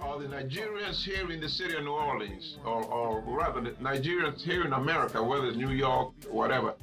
Are the Nigerians here in the city of New Orleans, or rather the Nigerians here in America, whether it's New York, whatever,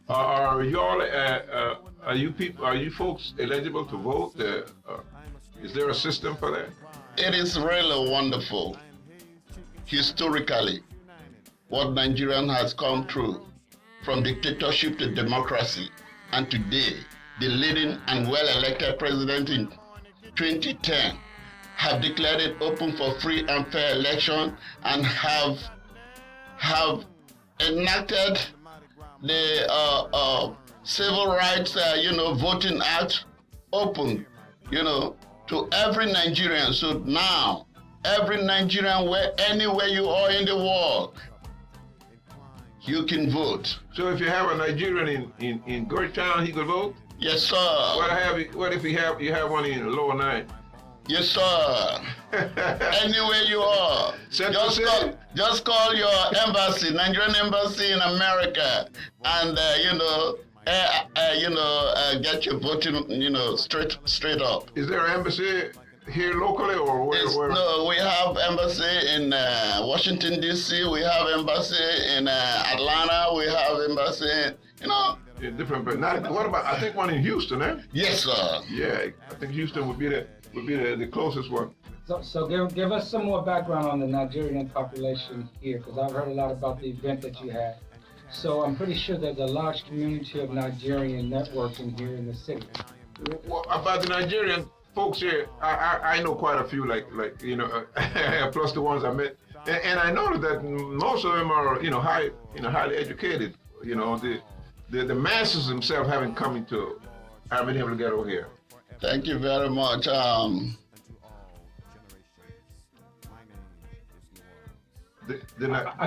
are you folks eligible to vote? Is there a system for that? It is really wonderful. Historically, what Nigerian has come through from dictatorship to democracy, and today, the leading and well-elected president in 2010 have declared it open for free and fair election and have enacted the Civil Rights, Voting Act open, to every Nigerian. So now, every Nigerian, anywhere you are in the world, you can vote. So if you have a Nigerian in Georgetown, he could vote? Yes, sir. What if you have one in Lower Nine? Yes, sir. Anywhere you are, just call your embassy, Nigerian embassy in America, and get your voting, straight up. Is there an embassy here locally, or where? No, we have embassy in Washington D.C. We have embassy in Atlanta. We have embassy, in different, but not. What about? I think one in Houston, eh? Yes, sir. Yeah, I think Houston would be the closest one. So give us some more background on the Nigerian population here, because I've heard a lot about the event that you had. So I'm pretty sure there's a large community of Nigerian networking here in the city. Well, about the Nigerian folks here, I know quite a few, plus the ones I met, and I noticed that most of them are highly educated. The masses themselves haven't been able to get over here. Thank you very much. I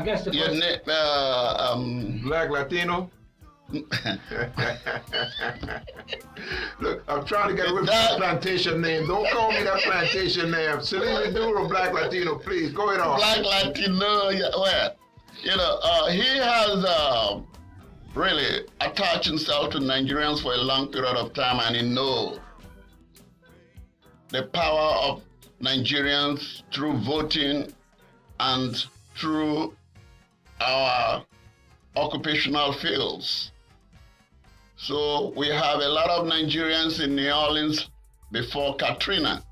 guess the Black Latino. Look, I'm trying to get away from that plantation name. Don't call me that plantation name. Celine Duro, Black Latino, please go ahead on. Black Latino, he has really attached himself to Nigerians for a long period of time, and he knows the power of Nigerians through voting and through our occupational fields. So we have a lot of Nigerians in New Orleans before Katrina,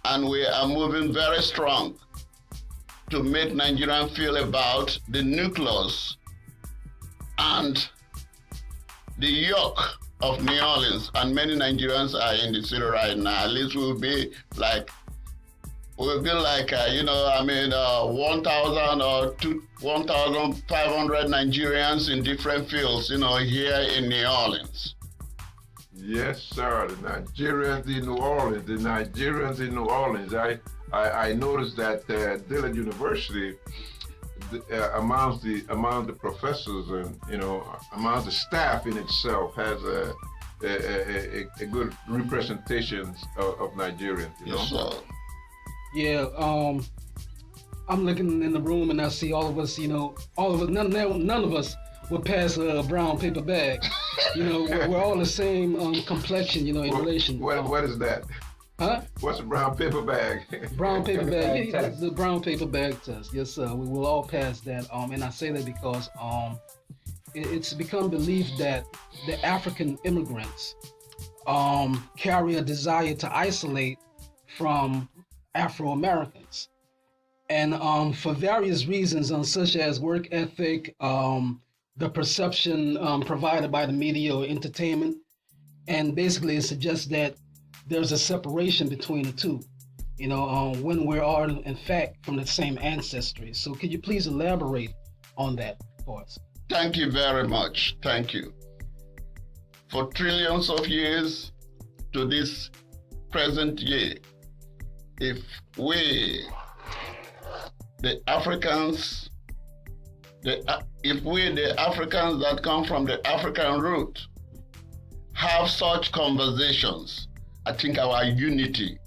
and we are moving very strong to make Nigerians feel about the nucleus and the yoke of New Orleans, and many Nigerians are in the city right now. At least we'll be like 1,000 or 1,500 Nigerians in different fields, here in New Orleans. Yes, sir. The Nigerians in New Orleans. I noticed that Dillard University, among the professors and among the staff in itself, has a good representation of Nigerians. Yes, sir. Yeah, I'm looking in the room and I see all of us, none of us would pass a brown paper bag. We're all the same complexion, in relation. What is that? Huh? What's a brown paper bag? Brown paper bag, yeah, the brown paper bag test. Yes, sir. We will all pass that. And I say that because it's become believed that the African immigrants carry a desire to isolate from Afro-Americans. And for various reasons, such as work ethic, the perception provided by the media or entertainment, and basically it suggests that there's a separation between the two, when we're all, in fact, from the same ancestry. So could you please elaborate on that for us? Thank you very much. Thank you. For trillions of years to this present year, if we, the Africans that come from the African root, have such conversations, I think our unity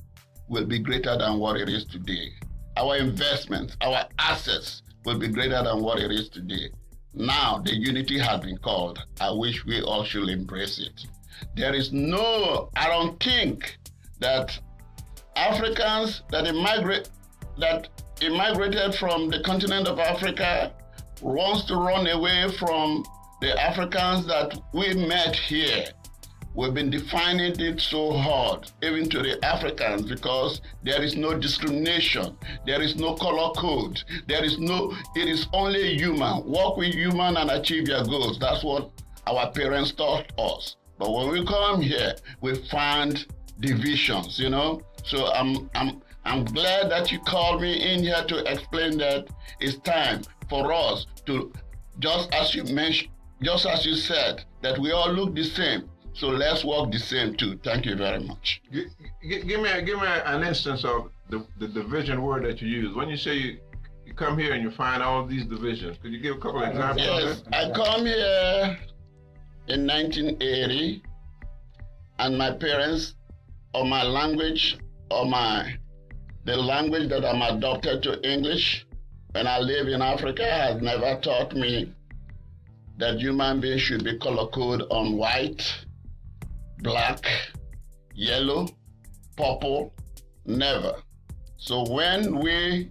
will be greater than what it is today. Our investments, our assets will be greater than what it is today. Now the unity has been called. I wish we all should embrace it. There is no, I don't think that Africans that immigrated from the continent of Africa wants to run away from the Africans that we met here. We've been defining it so hard, even to the Africans, because there is no discrimination, there is no color code, it is only human. Work with human and achieve your goals. That's what our parents taught us. But when we come here, we find divisions, you know. So I'm glad that you called me in here to explain that it's time for us to, just as you said, that we all look the same. So let's work the same too. Thank you very much. Give me an instance of the division word that you use. When you say you come here and you find all these divisions, could you give a couple of examples? Yes, I come here in 1980, and my parents, or my language, or the language that I'm adopted to, English, when I live in Africa, has never taught me that human beings should be color coded on white, black, yellow, purple, never. So when we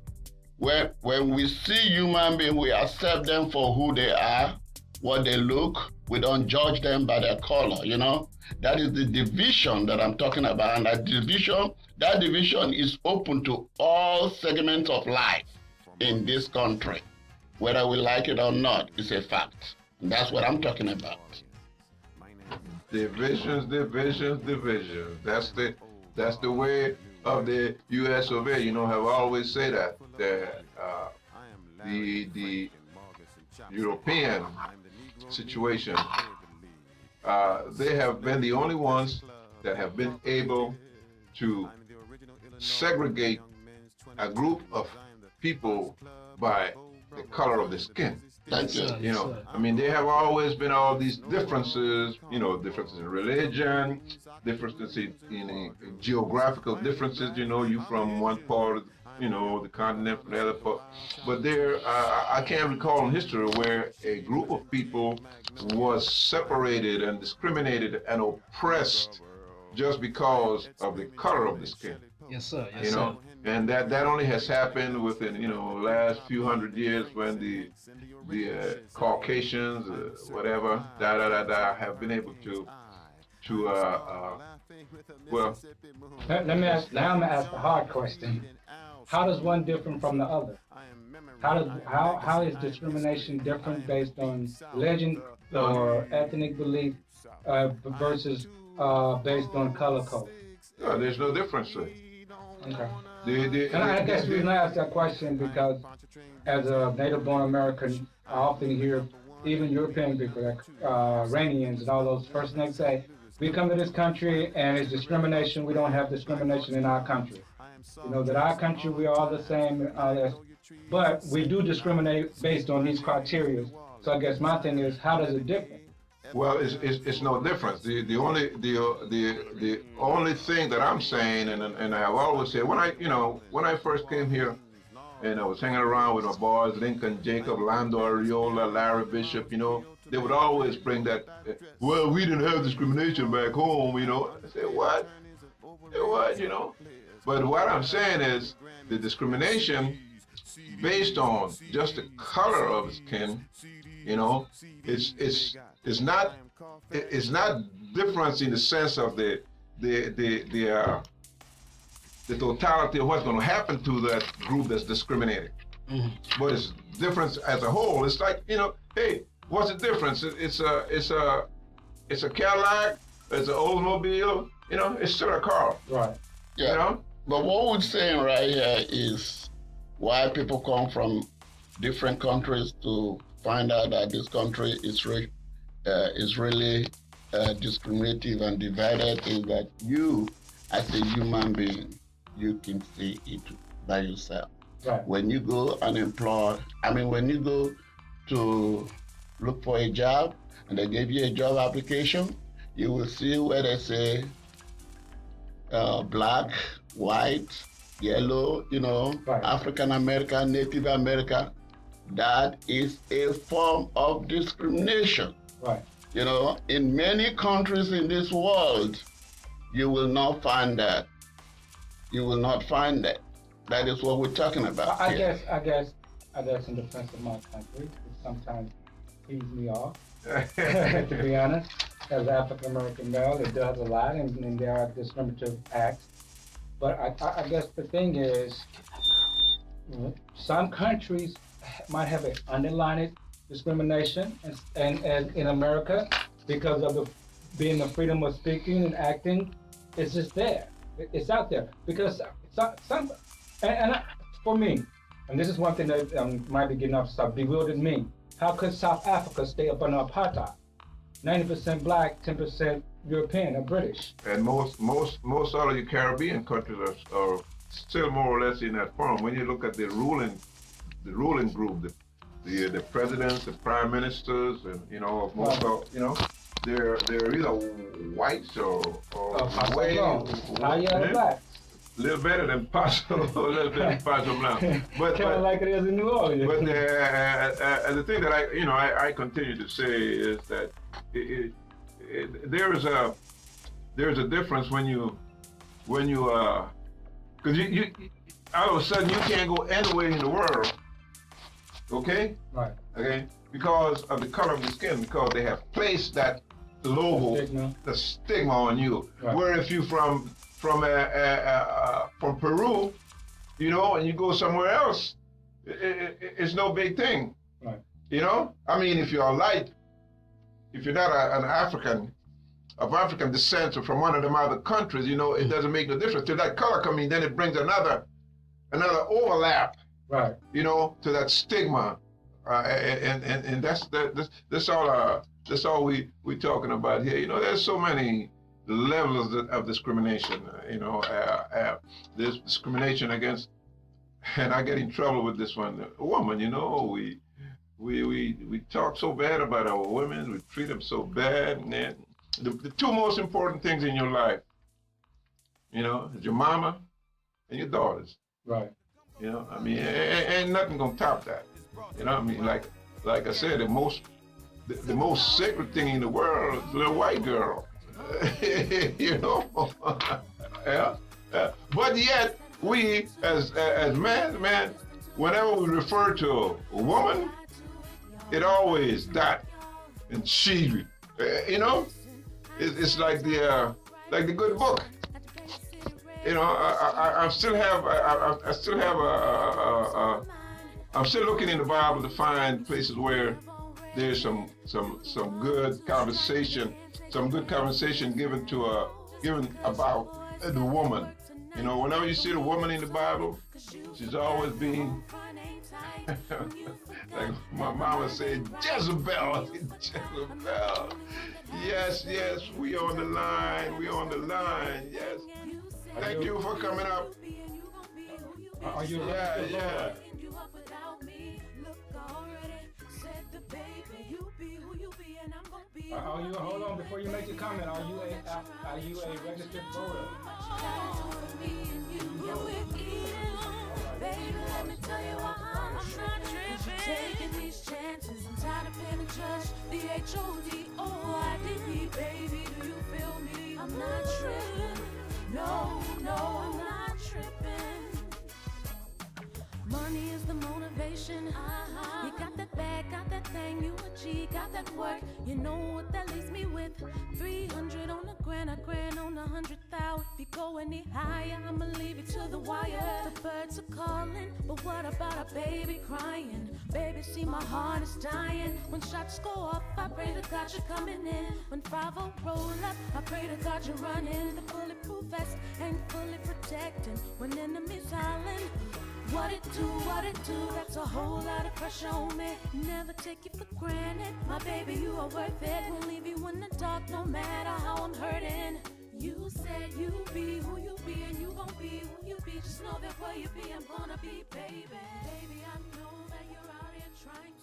see human beings, we accept them for who they are, what they look. We don't judge them by their color, you know. That is the division that I'm talking about, and that division is open to all segments of life in this country. Whether we like it or not, it's a fact. And that's what I'm talking about. Divisions. That's the way of the U.S. of A. You know, have always say that the European situation, they have been the only ones that have been able to segregate a group of people by the color of the skin. Thank you. You know, I mean, there have always been all these differences, you know, differences in religion, differences in geographical differences, you know, you from one part of, you know, the continent from the other part. But there, I can't recall in history where a group of people was separated and discriminated and oppressed just because of the color of the skin. Yes, sir. Yes, You know, and that only has happened within, you know, last few hundred years when the Caucasians, whatever, have been able to well. Let me ask. Now I'm gonna ask the hard question. How does one differ from the other? How is discrimination different based on religion or ethnic belief versus based on color code? No, there's no difference. Okay. And I guess we ask that question because as a native-born American, I often hear even European people, like Iranians and all those, first thing they say, we come to this country and it's discrimination. We don't have discrimination in our country. You know, that our country, we are all the same, but we do discriminate based on these criteria. So I guess my thing is, how does it differ? Well, it's no difference. The only thing that I'm saying, and I have always said, when I first came here, and I was hanging around with my boys, Lincoln, Jacob, Lando, Ariola, Larry Bishop, you know, they would always bring that, well, we didn't have discrimination back home, you know. I said, what? What, you know? But what I'm saying is the discrimination based on just the color of the skin, you know, it's not difference in the sense of the totality of what's going to happen to that group that's discriminated. Mm-hmm. But it's difference as a whole. It's like, you know, hey, what's the difference? It's a Cadillac, it's an Oldsmobile, you know, it's still a car. Right. Yeah. You know? But what we're saying right here is why people come from different countries to find out that this country is really discriminative and divided is that you, as a human being, you can see it by yourself. Right. When you go unemployed, when you go to look for a job and they give you a job application, you will see where they say black, white, yellow, you know, right. African American, Native American. that is a form of discrimination. Right. You know, in many countries in this world, you will not find that. You will not find that. That is what we're talking about I here. guess in defense of my country, it sometimes pees me off. To be honest, as African American male, it does a lot, and there are discriminative acts. But I guess the thing is, some countries might have an underlying discrimination, and in America, because of the being the freedom of speaking and acting, it's just there. It's out there because some for me, and this is one thing that might be getting off stuff, bewildered me. How could South Africa stay up under apartheid? 90% black, 10% European or British. And most all of the Caribbean countries are still more or less in that form. When you look at the ruling group, the presidents, the prime ministers, and most of they're either whites or way Black. a little better than Paso, a little better than Paso Blanco. But kind of like it is in New Orleans. But the thing that I continue to say is that there is a difference when you because you all of a sudden you can't go anywhere in the world, okay? Right. Okay, because of the color of your skin, because they have placed that logo, the stigma on you. Right. Where if you from Peru, and you go somewhere else, it's no big thing. Right. I mean, if you're light, if you're not an African, of African descent or from one of them other countries, it doesn't make no difference. Till that color comes in, then it brings another overlap, right? To that stigma, and that's all we talking about here. There's so many levels of discrimination. There's discrimination against, and I get in trouble with this one. A woman, we talk so bad about our women. We treat them so bad, and the two most important things in your life, is your mama and your daughters. Right. I mean, ain't nothing gonna top that. I mean, like I said, the most sacred thing in the world is the little white girl. Yeah. But yet, we as man, whenever we refer to a woman, it always that and she. It's like the good book. I'm still looking in the Bible to find places where there's some good conversation, given about the woman. Whenever you see the woman in the Bible, she's always being like my mama said, Jezebel. Yes, we on the line, yes. Thank you for coming up. Are you Yeah. Hold on, before you make your comment, are you a registered voter? Baby, let me tell you why I'm not tripping. Taking these chances, I'm tired of being a judge. The HODO, baby, do you feel me? I'm not tripping. No, I'm not tripping. Money is the motivation. You got that bag, got that thing, you a G, got that work. You know what that leaves me with? 300 on the grand, a grand on 100,000. If you go any higher, I'ma leave you to the wire. The birds are calling, but what about a baby crying? Baby, see my heart is dying. When shots go off, I pray to God you're coming in. When 5-0 roll up, I pray to God you're running. The bulletproof vest ain't fully protecting. When enemies howling, what it do, that's a whole lot of pressure on me. Never take you for granted, my baby, you are worth it. Won't leave you in the dark, no matter how I'm hurting. You said you be who you be, and you gon' be who you be. Just know that where you be, I'm gonna be, baby. Baby, I know that you're out here trying to